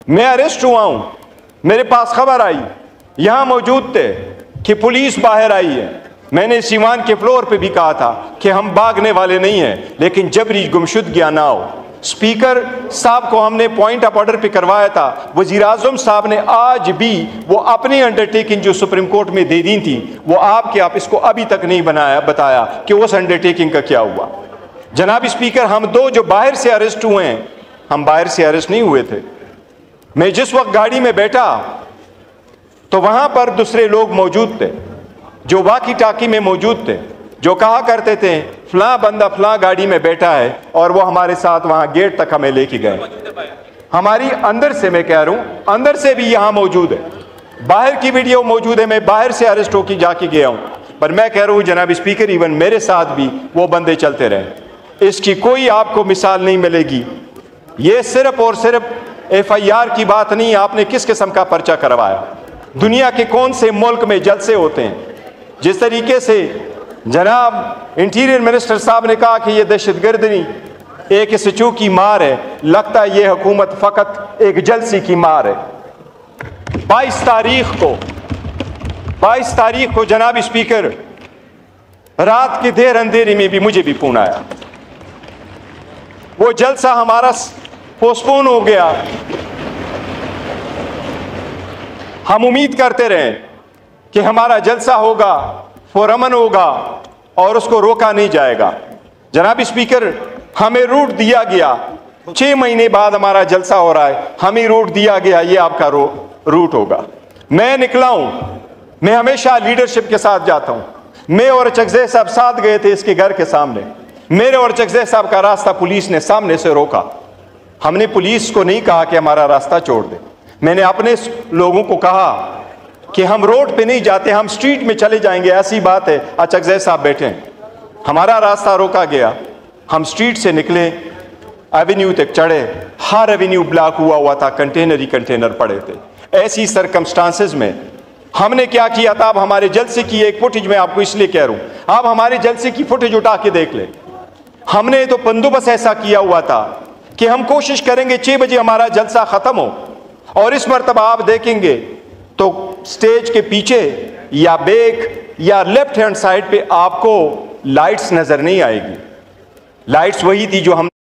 मैं अरेस्ट हुआ हूं, मेरे पास खबर आई, यहां मौजूद थे कि पुलिस बाहर आई है। मैंने सीवान के फ्लोर पे भी कहा था कि हम भागने वाले नहीं हैं, लेकिन जबरी गुमशुदगियां ना हो। स्पीकर साहब को हमने पॉइंट ऑफ ऑर्डर पे करवाया था। वज़ीर आज़म साहब ने आज भी वो अपनी अंडरटेकिंग जो सुप्रीम कोर्ट में दे दी थी, वो आपके ऑफिस को अभी तक नहीं बताया कि उस अंडरटेकिंग का क्या हुआ। जनाब स्पीकर, हम दो जो बाहर से अरेस्ट हुए हैं, हम बाहर से अरेस्ट नहीं हुए थे। मैं जिस वक्त गाड़ी में बैठा तो वहां पर दूसरे लोग मौजूद थे जो वाकी टाकी में मौजूद थे, जो कहा करते थे फलां बंदा फलां गाड़ी में बैठा है, और वो हमारे साथ वहां गेट तक हमें लेके गए। हमारी अंदर से, मैं कह रहा हूं अंदर से भी यहां मौजूद है, बाहर की वीडियो मौजूद है। मैं बाहर से अरेस्ट होकर जाके गया हूं, पर मैं कह रहा हूं जनाब स्पीकर, इवन मेरे साथ भी वो बंदे चलते रहे। इसकी कोई आपको मिसाल नहीं मिलेगी। ये सिर्फ और सिर्फ FIR की बात नहीं, आपने किस किस्म का पर्चा करवाया। दुनिया के कौन से मुल्क में जलसे होते हैं? जिस तरीके से जनाब इंटीरियर मिनिस्टर साहब ने कहा कि ये दहशतगर्दी एक स्टू की मार है, लगता है ये हुकूमत फकत एक जलसी की मार है। 22 तारीख को जनाब स्पीकर, रात के देर अंधेरे में भी मुझे भी फोन आया। वो जलसा हमारा पोस्टपोन हो गया। हम उम्मीद करते रहे कि हमारा जलसा होगा, पुरअमन होगा और उसको रोका नहीं जाएगा। जनाब स्पीकर, हमें रूट दिया गया, 6 महीने बाद हमारा जलसा हो रहा है, हमें रूट दिया गया, ये आपका रूट होगा। मैं निकला हूं, मैं हमेशा लीडरशिप के साथ जाता हूं। मैं और चकज़ई साहब साथ गए थे इसके घर के सामने। मेरे और चकज़ई साहब का रास्ता पुलिस ने सामने से रोका। हमने पुलिस को नहीं कहा कि हमारा रास्ता छोड़ दे। मैंने अपने लोगों को कहा कि हम रोड पे नहीं जाते, हम स्ट्रीट में चले जाएंगे। ऐसी बात है, चकज़ई साहब बैठे हैं। हमारा रास्ता रोका गया, हम स्ट्रीट से निकले, एवेन्यू तक चढ़े, हर एवेन्यू ब्लॉक हुआ था, कंटेनर ही कंटेनर पड़े थे। ऐसी सरकमस्टांसेस में हमने क्या किया था, अब हमारे जलसे की एक फुटेज मैं आपको इसलिए कह रहा हूं, आप हमारे जलसे की फुटेज उठा के देख ले। हमने तो बंदोबस्त ऐसा किया हुआ था कि हम कोशिश करेंगे 6 बजे हमारा जलसा खत्म हो, और इस मरतबा आप देखेंगे तो स्टेज के पीछे या बैक या लेफ्ट हैंड साइड पे आपको लाइट्स नजर नहीं आएगी। लाइट्स वही थी जो हमने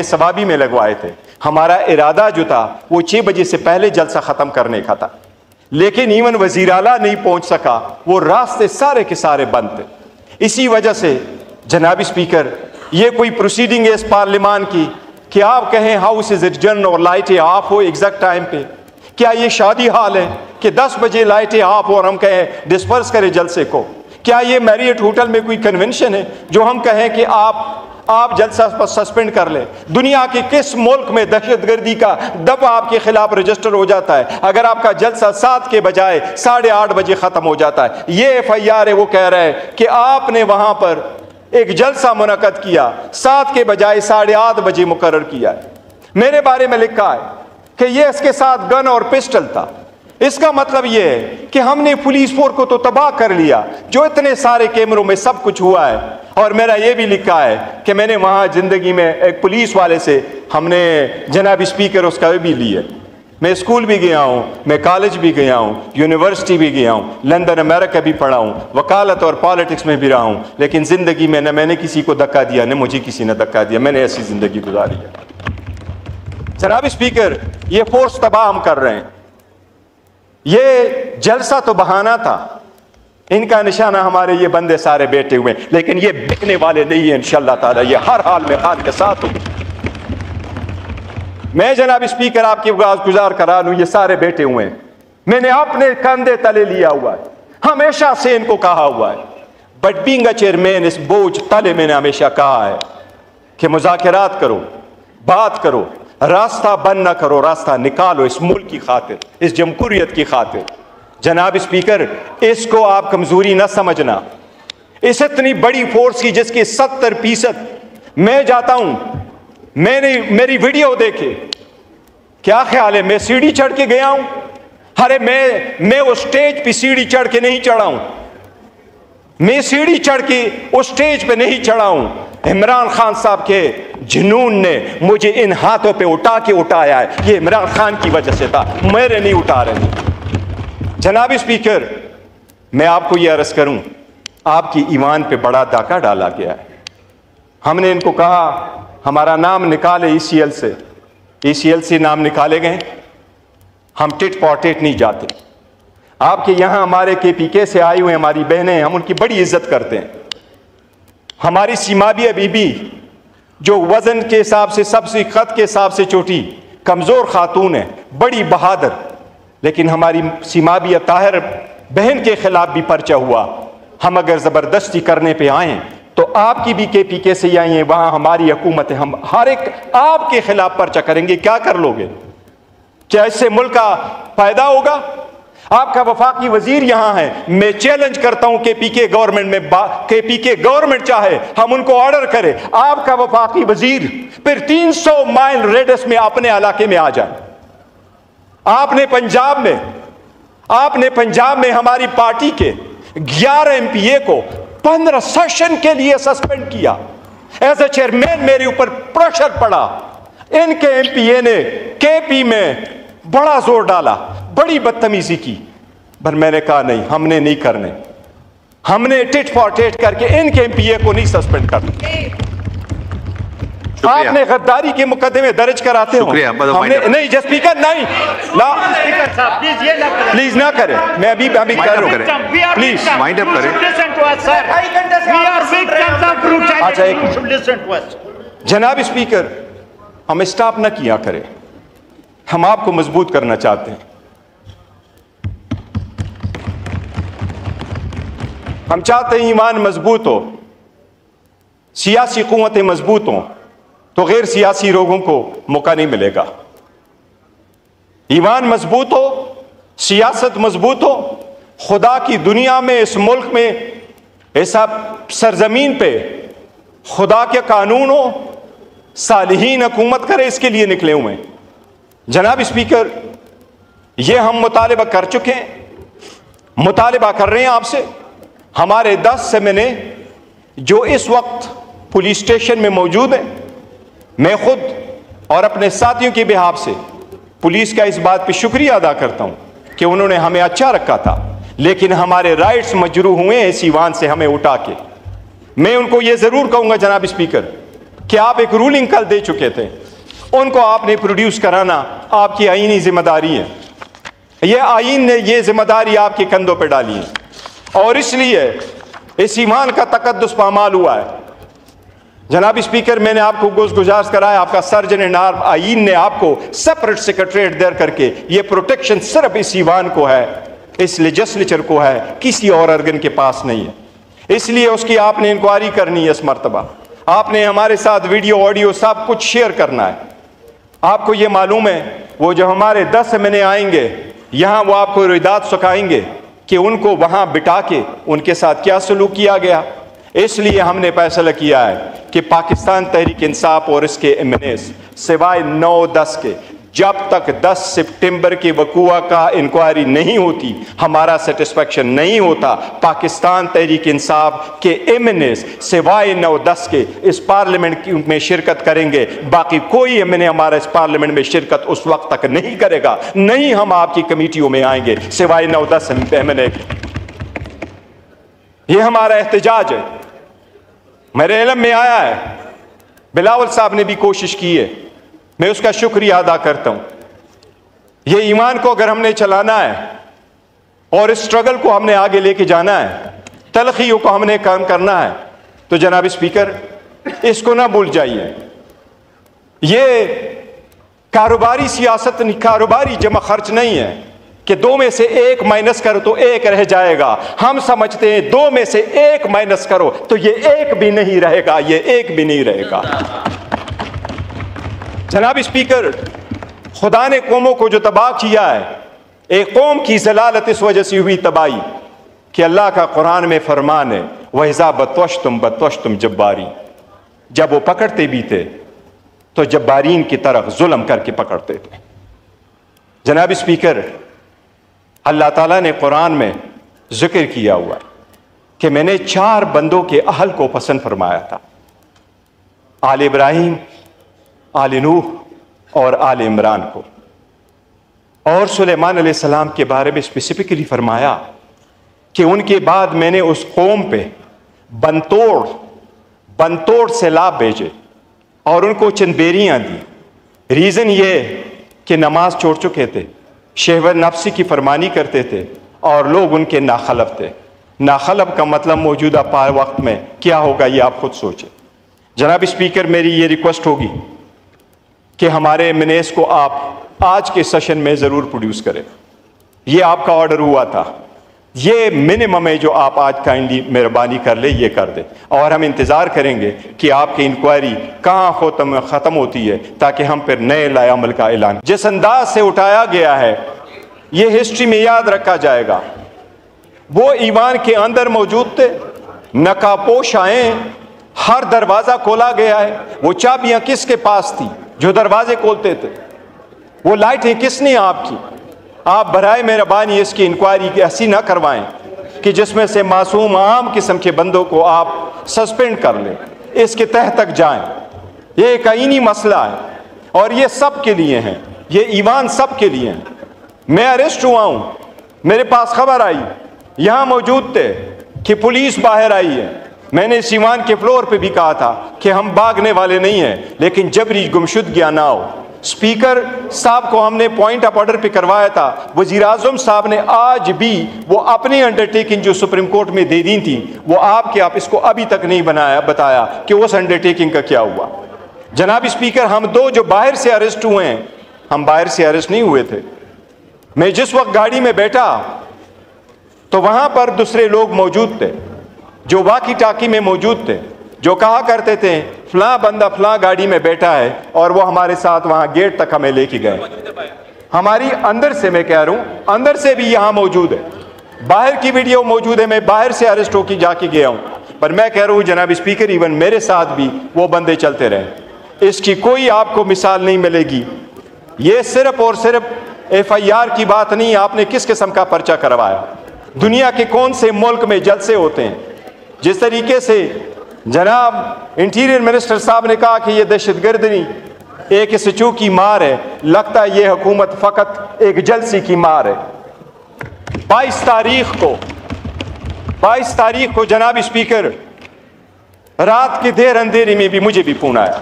सवाबी में लगवाए थे। हमारा इरादा जो था वो 6 बजे से पहले जलसा खत्म करने का था, लेकिन इवन वजीर आला नहीं पहुंच सका, वो रास्ते सारे के सारे बंद थे। इसी वजह से जनाब स्पीकर, ये कोई प्रोसीडिंग है इस पार्लियामान की कि आप कहें हाउस इज एडजर्न और लाइटें ऑफ हो एग्जैक्ट टाइम पे? क्या ये शादी हाल है कि 10 बजे लाइटें ऑफ और हम कहें डिस्पर्स करें जलसे को? क्या ये मैरियट होटल में कोई कन्वेंशन है जो हम कहें कि आप जलसा सस्पेंड कर लें? दुनिया के किस मुल्क में दहशतगर्दी का दफा आपके खिलाफ रजिस्टर हो जाता है अगर आपका जलसा 7 के बजाय 8:30 बजे खत्म हो जाता है? ये FIR है, वो कह रहा है कि आपने वहां पर एक जलसा मुनक्कद किया, 7 के बजाय 8:30 बजे मुकर्रर किया है। मेरे बारे में लिखा है कि ये इसके साथ गन और पिस्टल था। इसका मतलब ये है कि हमने पुलिस फोर्स को तो तबाह कर लिया, जो इतने सारे कैमरों में सब कुछ हुआ है। और मेरा ये भी लिखा है कि मैंने वहां जिंदगी में एक पुलिस वाले से हमने जनाब स्पीकर उसका भी लिया। मैं स्कूल भी गया हूँ, मैं कॉलेज भी गया हूँ, यूनिवर्सिटी भी गया हूँ, लंदन अमेरिका भी पढ़ा हूँ, वकालत और पॉलिटिक्स में भी रहा हूँ, लेकिन ज़िंदगी में न मैंने किसी को धक्का दिया न मुझे किसी ने धक्का दिया। मैंने ऐसी ज़िंदगी गुजारी है। जनाब स्पीकर, ये फोर्स तबाह हम कर रहे हैं। ये जलसा तो बहाना था, इनका निशाना हमारे ये बंदे सारे बैठे हुए हैं, लेकिन ये बिकने वाले नहीं है इंशाअल्लाह ताला। ये हर हाल में खान के साथ हो। मैं जनाब स्पीकर आपकी गुजार करा लूं, ये सारे बैठे हुए हैं, मैंने अपने कंधे तले लिया हुआ है, हमेशा से इनको कहा हुआ है। बट बीइंग अ चेयरमैन, इस बोझ तले मैंने हमेशा कहा है कि मुज़ाकरात करो, बात करो, रास्ता बंद ना करो, रास्ता निकालो इस मुल्क की खातिर, इस जमहूरियत की खातिर। जनाब स्पीकर, इसको आप कमजोरी ना समझना। इस इतनी बड़ी फोर्स की जिसकी 70% मैं जाता हूं, मैंने मेरी वीडियो देखे, क्या ख्याल है मैं सीढ़ी चढ़ के गया हूं? अरे मैं उस स्टेज पे सीढ़ी चढ़ के नहीं चढ़ा हूं, मैं सीढ़ी चढ़ के उस स्टेज पे नहीं चढ़ा हूं। इमरान खान साहब के जुनून ने मुझे इन हाथों पे उठा के उठाया है। ये इमरान खान की वजह से था, मेरे नहीं उठा रहे। जनाब स्पीकर, मैं आपको ये अर्ज करूं, आपकी ईमान पे बड़ा डाका डाला गया है। हमने इनको कहा हमारा नाम निकाले ECL से, ECL से नाम निकाले गए। हम टिट पॉटेट नहीं जाते। आपके यहां हमारे KPK से आई हुए हमारी बहनें, हम उनकी बड़ी इज्जत करते हैं। हमारी सीमाबिया बीबी जो वजन के हिसाब से, सबसे कद के हिसाब से छोटी कमजोर खातून है, बड़ी बहादुर, लेकिन हमारी सीमाबिया ताहिर बहन के खिलाफ भी पर्चा हुआ। हम अगर जबरदस्ती करने पे आए तो आपकी भी KPK से आई है, वहां हमारी हुकूमत है, हम हर एक आपके खिलाफ पर्चा करेंगे। क्या कर लोगे? क्या इससे मुल्क का फायदा होगा? आपका वफाकी वजीर यहां है, मैं चैलेंज करता हूं KPK गवर्नमेंट में, KPK गवर्नमेंट चाहे हम उनको ऑर्डर करें, आपका वफाकी वजीर फिर 300 माइल रेडियस में अपने इलाके में आ जाए। आपने पंजाब में हमारी पार्टी के 11 MPA को 15 सेशन के लिए सस्पेंड किया। एज ए चेयरमैन मेरे ऊपर प्रेशर पड़ा। इनके MPA ने KP में बड़ा जोर डाला, बड़ी बदतमीजी की, पर मैंने कहा नहीं, हमने नहीं करने। हमने टिट फॉर टेट करके इनके MPA को नहीं सस्पेंड करना। आपने गद्दारी के मुकदमे दर्ज कराते हो, हमने नहीं। जस्ट स्पीकर नहीं, प्लीज ना करें। मैं अभी कर रहा हूं, प्लीज वाइंड अप करें। अच्छा एक जनाब स्पीकर, हम स्टॉप ना किया करें, हम आपको मजबूत करना चाहते हैं। हम चाहते हैं ईमान मजबूत हो, सियासी कुव्वतें मजबूत हों, तो गैर सियासी लोगों को मौका नहीं मिलेगा। ईमान मजबूत हो, सियासत मजबूत हो, खुदा की दुनिया में, इस मुल्क में, ऐसा सरजमीन पे खुदा के कानून हो, सालिहीन हुकूमत करे, इसके लिए निकले हुए हैं। जनाब स्पीकर, ये हम मुतालिबा कर चुके हैं, मुतालिबा कर रहे हैं आपसे। हमारे 10 सेमिने जो इस वक्त पुलिस स्टेशन में मौजूद है, मैं खुद और अपने साथियों के बिहाफ से पुलिस का इस बात पे शुक्रिया अदा करता हूं कि उन्होंने हमें अच्छा रखा था, लेकिन हमारे राइट्स मजरू हुए इस ईवान से हमें उठा के। मैं उनको ये जरूर कहूंगा जनाब स्पीकर कि आप एक रूलिंग कल दे चुके थे, उनको आपने प्रोड्यूस कराना आपकी आईनी जिम्मेदारी है। ये आईन ने ये जिम्मेदारी आपके कंधों पर डाली है और इसलिए इस ईमान का तकद्दुस पामाल हुआ है। जनाब स्पीकर, मैंने आपको गुजारिश कराया, आपका सर्जन एंड आर्म आईन ने आपको सेपरेट सेक्रेटरीट दे करके ये प्रोटेक्शन सिर्फ इस ईवान को है, इस लेजिस्लेचर को है, किसी और अर्गन के पास नहीं है। इसलिए उसकी आपने इंक्वायरी करनी है। इस मर्तबा आपने हमारे साथ वीडियो ऑडियो सब कुछ शेयर करना है। आपको ये मालूम है वो जो हमारे 10 महीने आएंगे यहाँ, वो आपको रिदात सुखाएंगे कि उनको वहाँ बिठा के उनके साथ क्या सलूक किया गया। इसलिए हमने फैसला किया है कि पाकिस्तान तहरीक इंसाफ और इसके एमएनएस सिवाय 9-10 के, जब तक 10 सितंबर के वकूआ का इंक्वायरी नहीं होती, हमारा सेटिस्फेक्शन नहीं होता। पाकिस्तान तहरीक इंसाफ के एमएनएस सिवाय 9-10 के इस पार्लियामेंट में शिरकत करेंगे। बाकी कोई एमएनए हमारा इस पार्लियामेंट में शिरकत उस वक्त तक नहीं करेगा। नहीं हम आपकी कमेटियों में आएंगे सिवाय 9-10 एमएनए के। यह हमारा एहतजाज है, मेरे इल्म में आया है। बिलावल साहब ने भी कोशिश की है, मैं उसका शुक्रिया अदा करता हूं। ये ईमान को अगर हमने चलाना है और इस स्ट्रगल को हमने आगे लेके जाना है, तलखियों को हमने काम करना है, तो जनाब स्पीकर इसको ना भूल जाइए। ये कारोबारी सियासत, कारोबारी जमा खर्च नहीं है कि 2 में से 1 माइनस करो तो 1 रह जाएगा। हम समझते हैं 2 में से 1 माइनस करो तो ये 1 भी नहीं रहेगा, ये 1 भी नहीं रहेगा। जनाब स्पीकर, खुदा ने कौमों को जो तबाह किया है, एक कौम की जलालत इस वजह से हुई तबाही कि अल्लाह का कुरान में फरमान है, वहिज़ा बतवश्तुम जब्बारी, जब वो पकड़ते भी थे तो जब्बारीन की तरफ जुल्म करके पकड़ते थे। जनाब स्पीकर, अल्लाह ताला ने कुरान में जिक्र किया हुआ है कि मैंने 4 बंदों के अहल को पसंद फरमाया था। आल इब्राहिम, आल नूह और आल इमरान को। और सुलेमान अलैहिस्सलाम के बारे में स्पेसिफिकली फरमाया कि उनके बाद मैंने उस कौम पे बनतोड़ सैलाब भेजे और उनको चंदेरियां दी। रीज़न ये कि नमाज छोड़ चुके थे, शहवत नफ्सी की फरमानी करते थे और लोग उनके नाखलफ थे। नाखलफ का मतलब मौजूदा वक्त में क्या होगा ये आप खुद सोचें। जनाब स्पीकर, मेरी ये रिक्वेस्ट होगी कि हमारे मिनेस को आप आज के सेशन में ज़रूर प्रोड्यूस करें। ये आपका ऑर्डर हुआ था, ये मिनिमम है जो आप आज काइंडली मेहरबानी कर ले, ये कर दे। और हम इंतज़ार करेंगे कि आपकी इंक्वायरी कहाँ ख़त्म होती है ताकि हम फिर नए लाए अमल का ऐलान। जिस अंदाज से उठाया गया है ये हिस्ट्री में याद रखा जाएगा। वो ईमान के अंदर मौजूद थे, नकाबपोश आए, हर दरवाज़ा खोला गया है। वो चाबियाँ किसके पास थी जो दरवाजे खोलते थे? वो लाइटें किसने आपकी? आप बराए मेहरबानी इसकी इंक्वायरी ऐसी ना करवाएं कि जिसमें से मासूम आम किस्म के बंदों को आप सस्पेंड कर लें, इसके तह तक जाएं। ये एक आईनी मसला है और ये सब के लिए है, ये ईमान सब के लिए है। मैं अरेस्ट हुआ हूँ, मेरे पास खबर आई, यहाँ मौजूद थे कि पुलिस बाहर आई है। मैंने इस ईमान के फ्लोर पे भी कहा था कि हम भागने वाले नहीं हैं, लेकिन जबरी गुमशुदगियाँ ना हो। स्पीकर साहब को हमने पॉइंट ऑफ ऑर्डर पे करवाया था, वज़ीर आज़म साहब ने आज भी वो अपनी अंडरटेकिंग जो सुप्रीम कोर्ट में दे दी थी वो आप इसको अभी तक नहीं बताया कि उस अंडरटेकिंग का क्या हुआ। जनाब स्पीकर, हम दो जो बाहर से अरेस्ट हुए हैं, हम बाहर से अरेस्ट नहीं हुए थे। मैं जिस वक्त गाड़ी में बैठा तो वहां पर दूसरे लोग मौजूद थे जो वाकी टाकी में मौजूद थे, जो कहा करते थे फलां बंदा फलां गाड़ी में बैठा है, और वो हमारे साथ वहां गेट तक हमें लेके गए। हमारी अंदर से, मैं कह रहा हूं अंदर से भी यहां मौजूद है, बाहर की वीडियो मौजूद है। मैं बाहर से अरेस्ट होकर जाके गया हूं, पर मैं कह रहा हूं जनाब स्पीकर, इवन मेरे साथ भी वो बंदे चलते रहे। इसकी कोई आपको मिसाल नहीं मिलेगी। ये सिर्फ और सिर्फ FIR की बात नहीं, आपने किस किस्म का पर्चा करवाया, दुनिया के कौन से मुल्क में जलसे होते हैं। जिस तरीके से जनाब इंटीरियर मिनिस्टर साहब ने कहा कि ये दहशतगर्दी एक स्टू की मार है, लगता है ये हुकूमत फ़कत एक जलसी की मार है। 22 तारीख को जनाब स्पीकर रात के देर अंधेरे में भी मुझे भी फोन आया।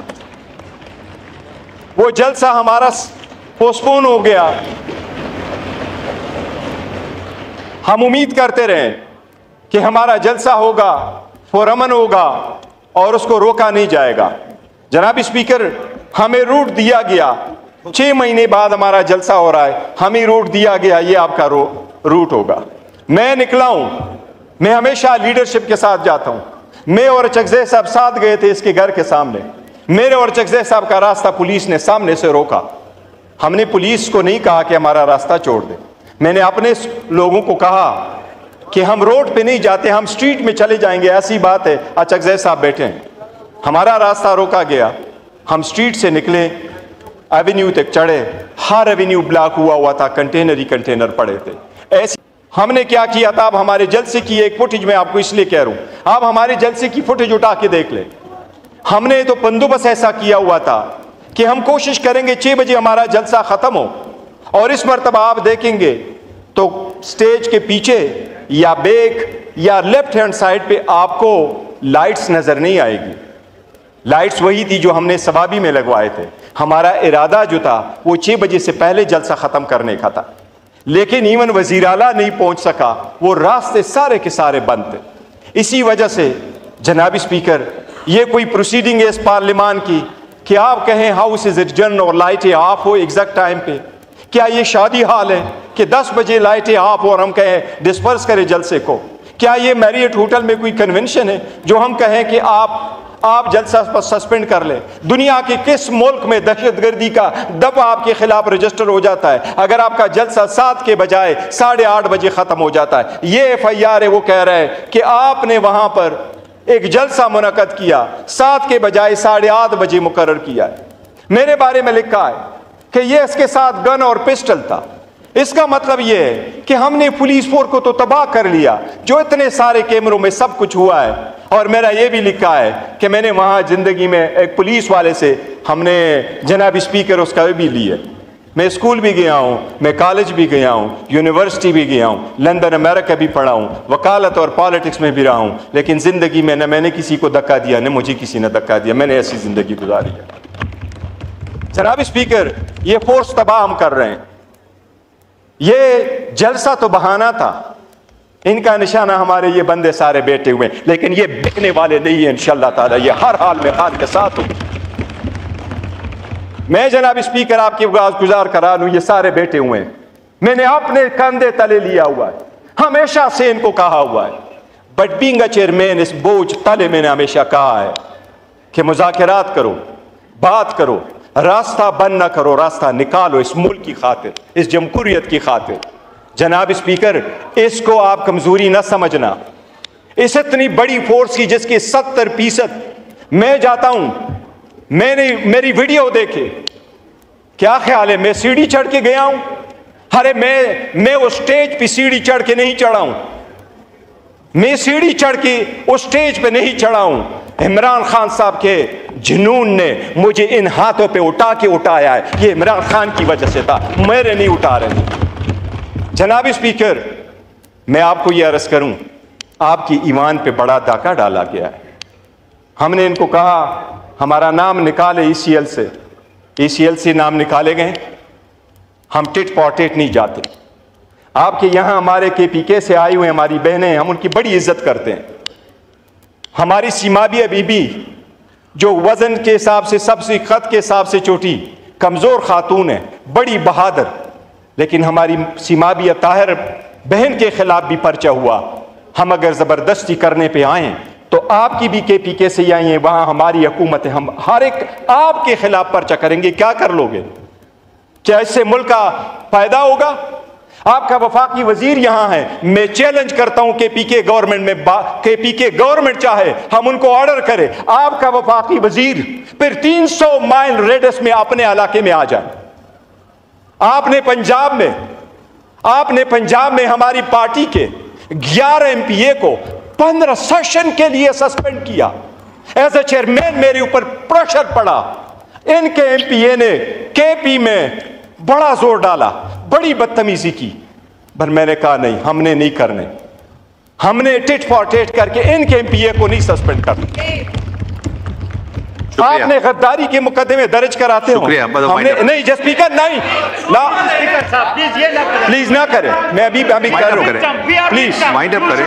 वो जलसा हमारा पोस्टपोन हो गया। हम उम्मीद करते रहे कि हमारा जलसा होगा, पुरअमन होगा और उसको रोका नहीं जाएगा। जनाब स्पीकर, हमें रूट दिया गया, 6 महीने बाद हमारा जलसा हो रहा है, हमें रूट दिया गया, ये आपका रूट होगा। मैं निकला हूं, मैं हमेशा लीडरशिप के साथ जाता हूं। मैं और चकज़ई साहब साथ गए थे इसके घर के सामने। मेरे और चकज़ई साहब का रास्ता पुलिस ने सामने से रोका। हमने पुलिस को नहीं कहा कि हमारा रास्ता छोड़ दे, मैंने अपने लोगों को कहा कि हम रोड पे नहीं जाते, हम स्ट्रीट में चले जाएंगे, ऐसी बात है। चकज़ई साहब बैठे हैं, हमारा रास्ता रोका गया। हम स्ट्रीट से निकले, एवेन्यू तक चढ़े, हर एवेन्यू ब्लॉक हुआ था, कंटेनर ही कंटेनर पड़े थे। ऐसे हमने क्या किया था, अब हमारे जलसे की एक फुटेज मैं आपको इसलिए कह रहा हूं, आप हमारे जलसे की फुटेज उठा के देख ले। हमने तो बंदोबस्त ऐसा किया हुआ था कि हम कोशिश करेंगे 6 बजे हमारा जलसा खत्म हो, और इस मरतबा आप देखेंगे तो स्टेज के पीछे या बैक या लेफ्ट हैंड साइड पे आपको लाइट्स नजर नहीं आएगी। लाइट्स वही थी जो हमने सवाबी में लगवाए थे। हमारा इरादा जो था वो 6 बजे से पहले जलसा खत्म करने का था, लेकिन इवन वजीर आला नहीं पहुंच सका, वो रास्ते सारे के सारे बंद थे। इसी वजह से जनाब स्पीकर, ये कोई प्रोसीडिंग है इस पार्लियामान की कि आप कहें हाउस इज एडजर्न और लाइटें ऑफ हो एग्जैक्ट टाइम पे? क्या ये शादी हाल है कि 10 बजे लाइटें ऑफ हो और हम कहें डिस्पर्स करें जलसे को? क्या ये मैरियट होटल में कोई कन्वेंशन है जो हम कहें कि आप जलसा पर सस्पेंड कर लें? दुनिया के किस मुल्क में दहशतगर्दी का दब आपके खिलाफ रजिस्टर हो जाता है अगर आपका जलसा 7 के बजाय 8:30 बजे खत्म हो जाता है? ये FIR है, वो कह रहा है कि आपने वहां पर एक जलसा मुनक्कद किया, 7 के बजाय 8:30 बजे मुकर्रर किया है। मेरे बारे में लिखा है कि ये इसके साथ गन और पिस्टल था। इसका मतलब ये है कि हमने पुलिस फोर्स को तो तबाह कर लिया, जो इतने सारे कैमरों में सब कुछ हुआ है। और मेरा ये भी लिखा है कि मैंने वहाँ ज़िंदगी में एक पुलिस वाले से हमने जनाब स्पीकर उसका भी ली है। मैं स्कूल भी गया हूँ, मैं कॉलेज भी गया हूँ, यूनिवर्सिटी भी गया हूँ, लंदन अमेरिका भी पढ़ा हूँ, वकालत और पॉलिटिक्स में भी रहा हूँ, लेकिन ज़िंदगी में न मैंने किसी को धक्का दिया न मुझे किसी ने धक्का दिया। मैंने ऐसी ज़िंदगी गुजारी है। जनाब स्पीकर, ये फोर्स तबाह हम कर रहे हैं। ये जलसा तो बहाना था, इनका निशाना हमारे ये बंदे सारे बैठे हुए हैं, लेकिन ये बिकने वाले नहीं है इंशाअल्लाह ताला। ये हर हाल में हाल के साथ हो। मैं जनाब स्पीकर आपकी गुजार करा लूं, ये सारे बैठे हुए हैं, मैंने अपने कंधे तले लिया हुआ है, हमेशा से इनको कहा हुआ है। बट बीइंग अ चेयरमैन, इस बोझ तले मैंने हमेशा कहा है कि मुज़ाकरात करो, बात करो, रास्ता बंद ना करो, रास्ता निकालो इस मुल्क की खातिर, इस जमहूरियत की खातिर। जनाब स्पीकर, इसको आप कमजोरी ना समझना। इस इतनी बड़ी फोर्स की जिसकी 70% मैं जाता हूं, मैंने मेरी वीडियो देखे, क्या ख्याल है मैं सीढ़ी चढ़ के गया हूं? अरे मैं उस स्टेज पे सीढ़ी चढ़ के नहीं चढ़ा हूं, मैं सीढ़ी चढ़ के उस स्टेज पे नहीं चढ़ा हूं। इमरान खान साहब के जुनून ने मुझे इन हाथों पे उठा के उठाया है, ये इमरान खान की वजह से था, मेरे नहीं उठा रहे। जनाब स्पीकर, मैं आपको ये अर्ज करूं, आपकी ईमान पे बड़ा डाका डाला गया है। हमने इनको कहा हमारा नाम निकाले ECL से, ECL से नाम निकाले गए। हम टिट फॉर टेट नहीं जाते। आपके यहाँ हमारे KPK से आई हुए हमारी बहनें, हम उनकी बड़ी इज्जत करते हैं। हमारी सीमाबिया बीबी जो वजन के हिसाब से सबसे खत के हिसाब से छोटी कमजोर खातून है, बड़ी बहादुर, लेकिन हमारी सीमाबिया ताहिर बहन के खिलाफ भी पर्चा हुआ। हम अगर जबरदस्ती करने पे आए तो आपकी भी KPK से आई है, वहां हमारी हुकूमत है, हम हर एक आपके खिलाफ पर्चा करेंगे। क्या कर लोगे? क्या इससे मुल्क का फायदा होगा? आपका वफाकी वजीर यहां है, मैं चैलेंज करता हूं KPK गवर्नमेंट में, KPK गवर्नमेंट चाहे हम उनको ऑर्डर करें, आपका वफाकी वजीर फिर 300 माइल रेडियस में अपने इलाके में आ जाए। आपने पंजाब में हमारी पार्टी के 11 MPA को 15 सेशन के लिए सस्पेंड किया। एज ए चेयरमैन मेरे ऊपर प्रेशर पड़ा, इनके MPA ने KP में बड़ा जोर डाला, बड़ी बदतमीजी की, पर मैंने कहा नहीं, हमने नहीं करने, हमने टिट फॉर टेट करके इनके MPA को नहीं सस्पेंड करना। आपने गद्दारी के मुकदमे दर्ज कराते हो, हमने नहीं। जस्ट स्पीकर नहीं, प्लीज ना करें, मैं अभी कर रहा हूं, प्लीज माइंड अप करें।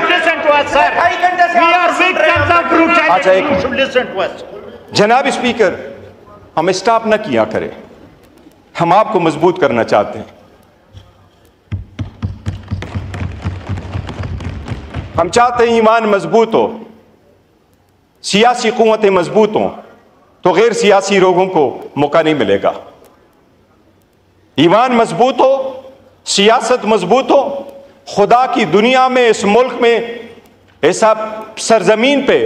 अच्छा एक जनाब स्पीकर, हम स्टॉप ना किया करें, हम आपको मजबूत करना चाहते हैं। हम चाहते हैं ईमान मजबूत हो, सियासी कुव्वतें मजबूत हों, तो गैर सियासी लोगों को मौका नहीं मिलेगा। ईमान मजबूत हो, सियासत मजबूत हो, खुदा की दुनिया में, इस मुल्क में, ऐसा सरजमीन पे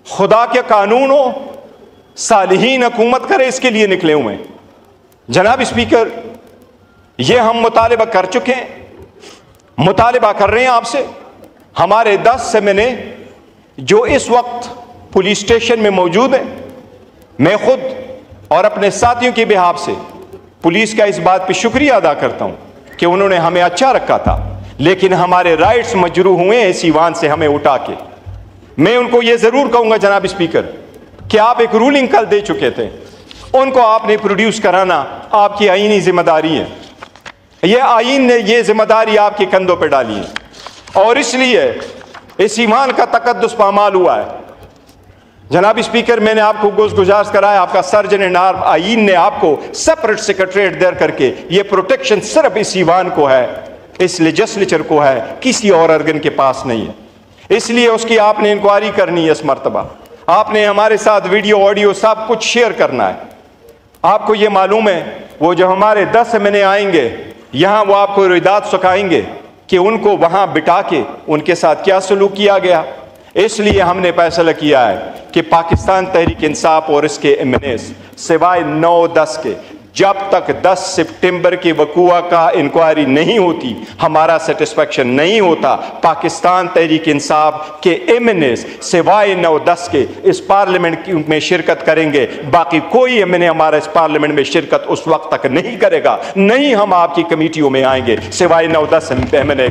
खुदा के कानून हो, सालिहीन हुकूमत करे, इसके लिए निकले हुए हैं। जनाब स्पीकर, ये हम मुतालिबा कर चुके हैं, मुतालिबा कर रहे हैं आपसे। हमारे 10 सेमिने जो इस वक्त पुलिस स्टेशन में मौजूद हैं, मैं खुद और अपने साथियों के बिहाफ से पुलिस का इस बात पे शुक्रिया अदा करता हूं कि उन्होंने हमें अच्छा रखा था, लेकिन हमारे राइट्स मजरू हुए हैं इस ईवान से हमें उठा के। मैं उनको ये जरूर कहूंगा जनाब स्पीकर कि आप एक रूलिंग कल दे चुके थे, उनको आपने प्रोड्यूस कराना आपकी आईनी जिम्मेदारी है। यह आईन ने यह जिम्मेदारी आपके कंधों पर डाली है, और इसलिए इस ईमान का तकद्दुस पामाल हुआ है। जनाब स्पीकर, मैंने आपको गुजारिश कराया, आपका सर्जन एंड आर्म आईन ने आपको सेपरेट सेक्रेटरीट दे करके ये प्रोटेक्शन सिर्फ इस ईवान को है, इस लेजिस्लेचर को है, किसी और ऑर्गन के पास नहीं है। इसलिए उसकी आपने इंक्वायरी करनी है। इस मर्तबा आपने हमारे साथ वीडियो ऑडियो सब कुछ शेयर करना है। आपको ये मालूम है, वो जो हमारे 10 महीने आएंगे यहाँ, वो आपको रिदात सिखाएंगे कि उनको वहाँ बिठा के उनके साथ क्या सलूक किया गया। इसलिए हमने फैसला किया है कि पाकिस्तान तहरीक इंसाफ और इसके MNAs सिवाय 9-10 के जब तक 10 सितंबर की वकूआ का इंक्वायरी नहीं होती, हमारा सेटिस्फेक्शन नहीं होता। पाकिस्तान तहरीक इंसाफ के एमएनए सिवाय 9-10 के इस पार्लियामेंट में शिरकत करेंगे, बाकी कोई एमएनए हमारा इस पार्लियामेंट में शिरकत उस वक्त तक नहीं करेगा। नहीं हम आपकी कमेटियों में आएंगे सिवाय 9-10 एमएनए।